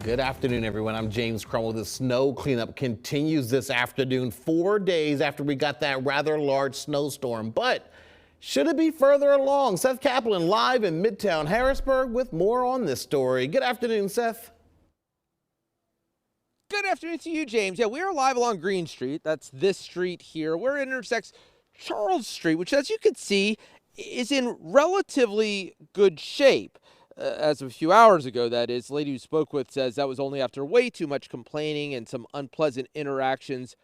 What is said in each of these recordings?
Good afternoon, everyone. I'm James Cromwell. The snow cleanup continues this afternoon, 4 days after we got that rather large snowstorm. But should it be further along? Seth Kaplan live in Midtown Harrisburg with more on this story. Good afternoon, Seth. Good afternoon to you, James. Yeah, we are live along Green Street. That's this street here, where it intersects Charles Street, which, as you can see, is in relatively good shape. As of a few hours ago, that is. The lady who spoke with says that was only after way too much complaining and some unpleasant interactions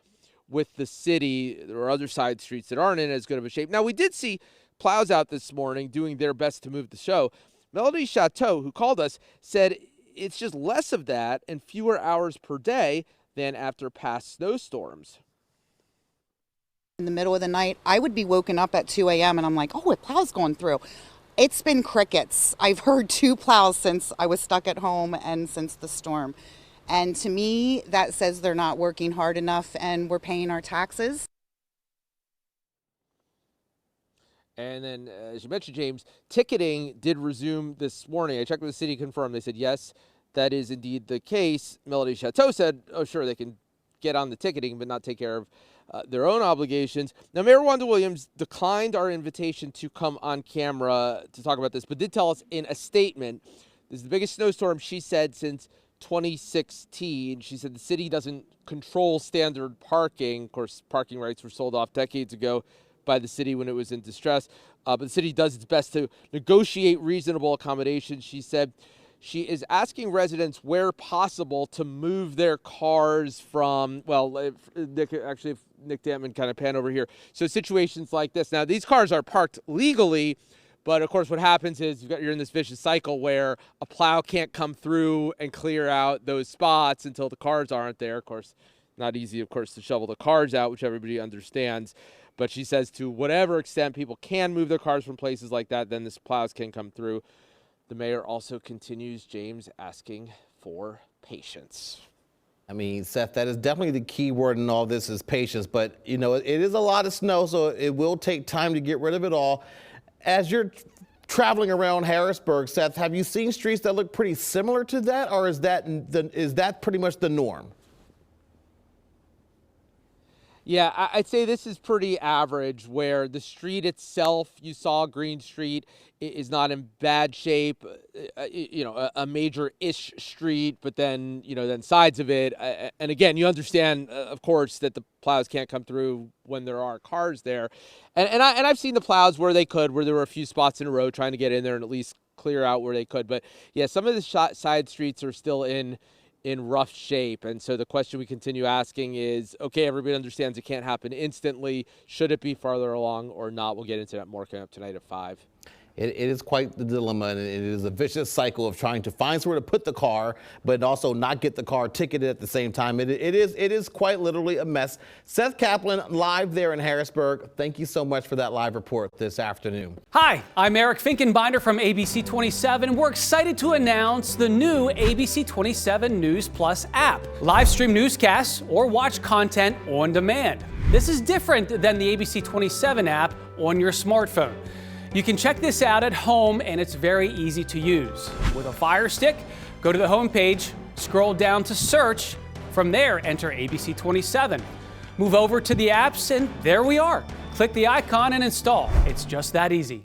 with the city. There are other side streets that aren't in as good of a shape. Now, we did see plows out this morning doing their best to move the show. Melody Chateau, who called us, said it's just less of that and fewer hours per day than after past snowstorms. In the middle of the night, I would be woken up at 2 a.m. and I'm like, oh, a plow's going through. It's been crickets. I've heard 2 plows since I was stuck at home and since the storm. And to me, that says they're not working hard enough and we're paying our taxes. And then, as you mentioned, James, ticketing did resume this morning. I checked with the city, confirmed. They said, yes, that is indeed the case. Melody Chateau said, oh, sure, they can get on the ticketing but not take care of their own obligations. Now, Mayor Wanda Williams declined our invitation to come on camera to talk about this, but did tell us in a statement, this is the biggest snowstorm, she said, since 2016. She said the city doesn't control standard parking. Of course, parking rights were sold off decades ago by the city when it was in distress. But the city does its best to negotiate reasonable accommodations. She said she is asking residents where possible to move their cars from, well, Nick Damman kind of pan over here. So situations like this. Now, these cars are parked legally, but of course what happens is you're in this vicious cycle where a plow can't come through and clear out those spots until the cars aren't there. Of course, not easy, of course, to shovel the cars out, which everybody understands. But she says to whatever extent people can move their cars from places like that, then this plows can come through. The mayor also continues, James, asking for patience. I mean, Seth, that is definitely the key word in all this is patience. But, you know, it is a lot of snow, so it will take time to get rid of it all. As you're traveling around Harrisburg, Seth, have you seen streets that look pretty similar to that, or is that pretty much the norm? Yeah, I'd say this is pretty average, where the street itself, you saw Green Street, is not in bad shape. You know, a major-ish street, but then, you know, then sides of it. And again, you understand, of course, that the plows can't come through when there are cars there. And I've seen the plows where there were a few spots in a row trying to get in there and at least clear out where they could. But yeah, some of the side streets are still in rough shape. And so the question we continue asking is, okay, everybody understands it can't happen instantly. Should it be farther along or not? We'll get into that more coming up tonight at 5. It is quite the dilemma, and it is a vicious cycle of trying to find somewhere to put the car, but also not get the car ticketed at the same time. It is quite literally a mess. Seth Kaplan live there in Harrisburg. Thank you so much for that live report this afternoon. Hi, I'm Eric Finkenbinder from ABC 27. We're excited to announce the new ABC 27 News Plus app. Live stream newscasts or watch content on demand. This is different than the ABC 27 app on your smartphone. You can check this out at home, and it's very easy to use. With a Fire Stick, go to the home page, scroll down to search. From there, enter ABC 27. Move over to the apps, and there we are. Click the icon and install. It's just that easy.